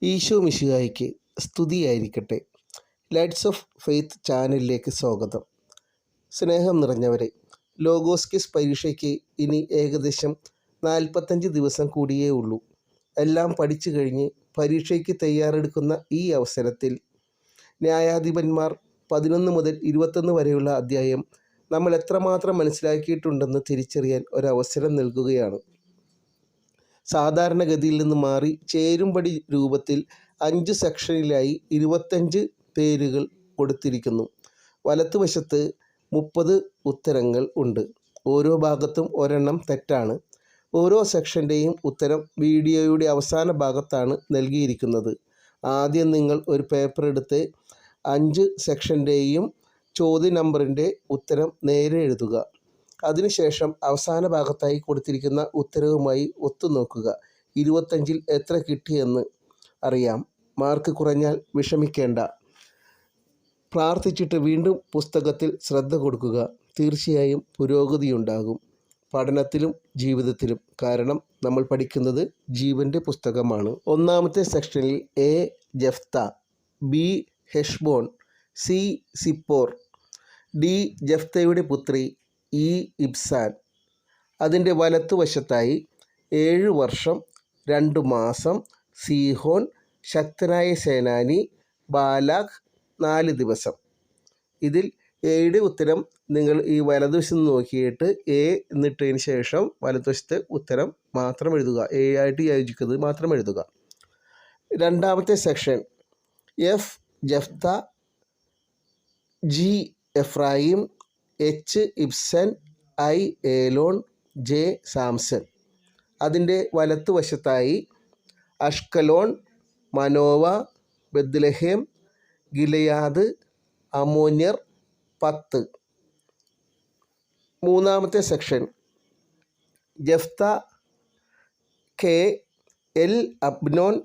ഈശോ മിശിഹായ്ക്ക് സ്തുതിയായിരിക്കട്ടെ. Lights of faith ചാനലിലേക്ക് സ്വാഗതം. സ്നേഹം നിറഞ്ഞവരെ, ലോഗോസ് ക്വിസ് പരീക്ഷയ്ക്ക് ഇനി ഏകദേശം 45 ദിവസം കൂടിയേ ഉള്ളൂ. എല്ലാം പഠിച്ചു കഴിഞ്ഞ് പരീക്ഷയ്ക്ക് തയ്യാറെടുക്കുന്ന ഈ അവസരത്തിൽ ന്യായാധിപന്മാർ 11 മുതൽ 21 വരെയുള്ള അധ്യായം നമ്മൾ എത്രമാത്രം മനസ്സിലാക്കിയിട്ടുണ്ടെന്ന് തിരിച്ചറിയാൻ ഒരവസരം നൽകുകയാണ്. സാധാരണഗതിയിൽ നിന്ന് മാറി ചേരുംപടി രൂപത്തിൽ 5 സെക്ഷനിലായി 25 പേരുകൾ കൊടുത്തിരിക്കുന്നു. വലത്തുവശത്ത് 30 ഉത്തരങ്ങൾ ഉണ്ട്. ഓരോ ഭാഗത്തും ഒരെണ്ണം തെറ്റാണ്. ഓരോ സെക്ഷൻ്റെയും ഉത്തരം വീഡിയോയുടെ അവസാന ഭാഗത്താണ് നൽകിയിരിക്കുന്നത്. ആദ്യം നിങ്ങൾ ഒരു പേപ്പർ എടുത്ത് 5 സെക്ഷൻ്റെയും ചോദ്യ നമ്പറിൻ്റെ ഉത്തരം നേരെ എഴുതുക. അതിനുശേഷം അവസാന ഭാഗത്തായി കൊടുത്തിരിക്കുന്ന ഉത്തരവുമായി ഒത്തുനോക്കുക. 25-ൽ എത്ര കിട്ടിയെന്ന് അറിയാം. മാർക്ക് കുറഞ്ഞാൽ വിഷമിക്കേണ്ട. പ്രാർത്ഥിച്ചിട്ട് വീണ്ടും പുസ്തകത്തിൽ ശ്രദ്ധ കൊടുക്കുക. തീർച്ചയായും പുരോഗതിയുണ്ടാകും, പഠനത്തിലും ജീവിതത്തിലും. കാരണം നമ്മൾ പഠിക്കുന്നത് ജീവൻ്റെ പുസ്തകമാണ്. ഒന്നാമത്തെ സെക്ഷനിൽ A Jephthah, B Heshbon, C Zippor, D ജെഫ്തയുടെ പുത്രി ഈ ഇബ്സാൻ. അതിൻ്റെ വലത്തുവശത്തായി 7 വർഷം 2 മാസം സീഹോൻ, ശക്തനായ സേനാനി, ബാലാഖ് 4 ദിവസം. ഇതിൽ എയുടെ ഉത്തരം നിങ്ങൾ ഈ വലതുവശത്ത് നോക്കിയിട്ട് എ എന്നിട്ടതിന് ശേഷം വലതുവശത്തെ ഉത്തരം മാത്രം എഴുതുക. എ ആയിട്ട് യോജിക്കുന്നത് മാത്രം എഴുതുക. രണ്ടാമത്തെ section F Jephthah, G Ephraim, H Ibzan, I Elon, J Samson. അതിൻ്റെ വലത്തുവശത്തായി അഷ്കലോൺ, മനോവ, ബെത്ലഹേം, ഗിലെയാദ്, അമ്മോന്യർ 10. മൂന്നാമത്തെ section Jephthah, K L Abdon,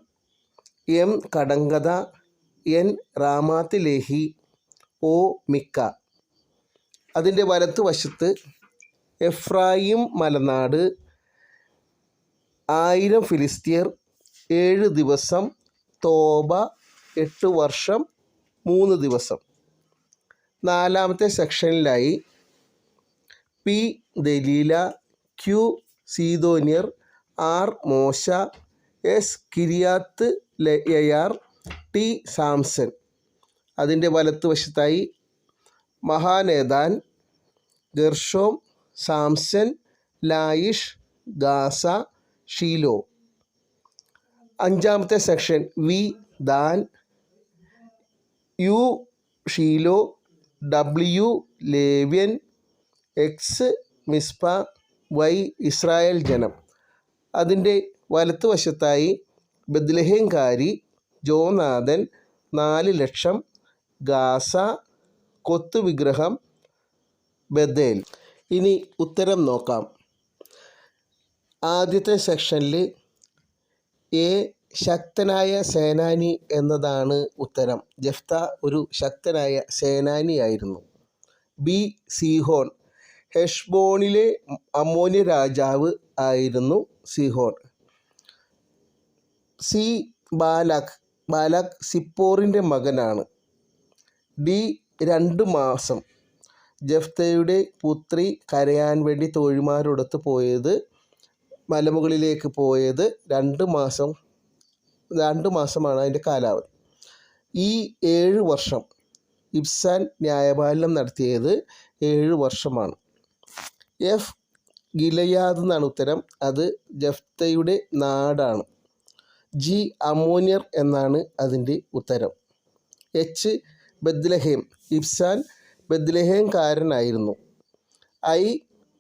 M കടങ്കഥ, N Ramath Lehi, O Micah. അതിൻ്റെ വലത്തുവശത്ത് എഫ്രായിം മലനാട്, 1000 ഫിലിസ്തീർ, 7 ദിവസം, തോബ 8 വർഷം 3 ദിവസം. നാലാമത്തെ സെക്ഷനിലായി പി ദലീല, ക്യു സീതോന്യർ, ആർ മോശ, എസ് കിരിയാത്ത് യയാർ, ടി സാംസൺ. അതിൻ്റെ വലത്തുവശത്തായി Mahaneh Dan, Gershom, Samson, Laish, Gaza, Shiloh. അഞ്ചാമത്തെ section V Dan, U Shiloh, W ലേവ്യൻ, എക്സ് മിസ്പ, വൈ ഇസ്രായേൽ ജനം. അതിൻ്റെ വലത്തുവശത്തായി ബെത്ലഹേംകാരി, ജോനാഥൻ, 4 ലക്ഷം, ഗാസ, കൊത്തുവിഗ്രഹം, ബദേൽ. ഇനി ഉത്തരം നോക്കാം. ആദ്യത്തെ സെക്ഷനിൽ എ ശക്തനായ സേനാനി എന്നതാണ് ഉത്തരം. ജെഫ്ത ഒരു ശക്തനായ സേനാനിയായിരുന്നു. ബി സീഹോൺ, ഹെഷ്ബോണിലെ അമ്മോന്യ രാജാവ് ആയിരുന്നു സീഹോൺ. സി ബാലാഖ്, ബാലാഖ് സിപ്പോറിൻ്റെ മകനാണ്. ഡി 2 മാസം, ജെഫ്തയുടെ പുത്രി കരയാൻ വേണ്ടി തോഴിമാരോടൊത്ത് പോയത്, മലമുകളിലേക്ക് പോയത് 2 മാസമാണ് അതിൻ്റെ കാലാവധി. ഈ 7 വർഷം ഇബ്സാൻ ന്യായപാലനം നടത്തിയത് 7 വർഷമാണ്. എഫ് ഗിലെയാദ് എന്നാണ് ഉത്തരം. അത് ജെഫ്തയുടെ നാടാണ്. ജി അമ്മോന്യർ എന്നാണ് അതിൻ്റെ ഉത്തരം. എച്ച് ബെത്ലഹേം, ഇബ്സാൻ ബെത്ലഹേംകാരനായിരുന്നു. ഐ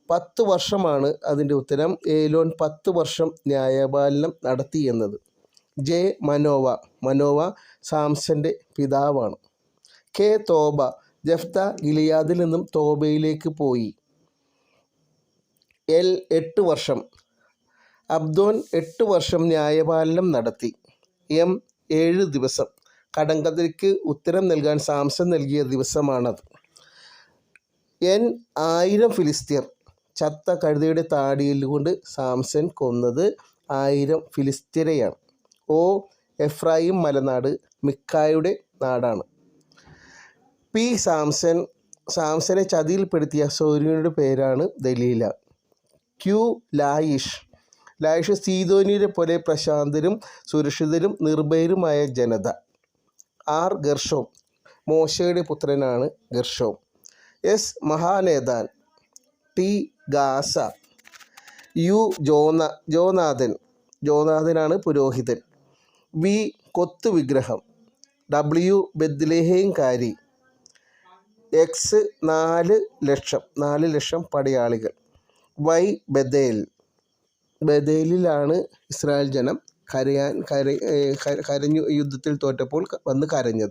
10 വർഷമാണ് അതിൻ്റെ ഉത്തരം. ഏലോൻ 10 വർഷം ന്യായപാലനം നടത്തി എന്നത്. ജെ മനോവ, മനോവ സാംസൻ്റെ പിതാവാണ്. കെ തോബ, ജെഫ്ത ഗിലെയാദിൽ നിന്നും തോബയിലേക്ക് പോയി. എൽ 8 വർഷം, അബ്ദോൻ 8 വർഷം ന്യായപാലനം നടത്തി. എം 7 ദിവസം, കടങ്കഥയ്ക്ക് ഉത്തരം നൽകാൻ സാംസൺ നൽകിയ ദിവസമാണത്. എൻ 1000 ഫിലിസ്തീർ, ചത്ത കഴുതയുടെ താടിയിൽ കൊണ്ട് സാംസൺ കൊന്നത് 1000 ഫിലിസ്തീനെയാണ്. ഒ എഫ്രായിം മലനാട് മിക്കായുടെ നാടാണ്. പി സാംസനെ ചതിയിൽപ്പെടുത്തിയ സോര്യയുടെ പേരാണ് ദലീല. ക്യു ലായിഷ് സീദോനിയരെ പോലെ പ്രശാന്തരും സുരക്ഷിതരും നിർഭയരുമായ ജനത. ആർ ഗർഷോം മോശയുടെ പുത്രനാണ് Gershom. S Mahaneh Dan. T Gaza. U ജോനാഥനാണ് പുരോഹിതൻ. വി കൊത്തു വിഗ്രഹം. ഡബ്ല്യു ബെത്ലഹേംകാരി. എക്സ് 4 ലക്ഷം പടയാളികൾ. വൈ ബഥേലിലാണ് ഇസ്രായേൽ ജനം കരഞ്ഞു യുദ്ധത്തിൽ തോറ്റപ്പോൾ വന്ന് കരഞ്ഞത്.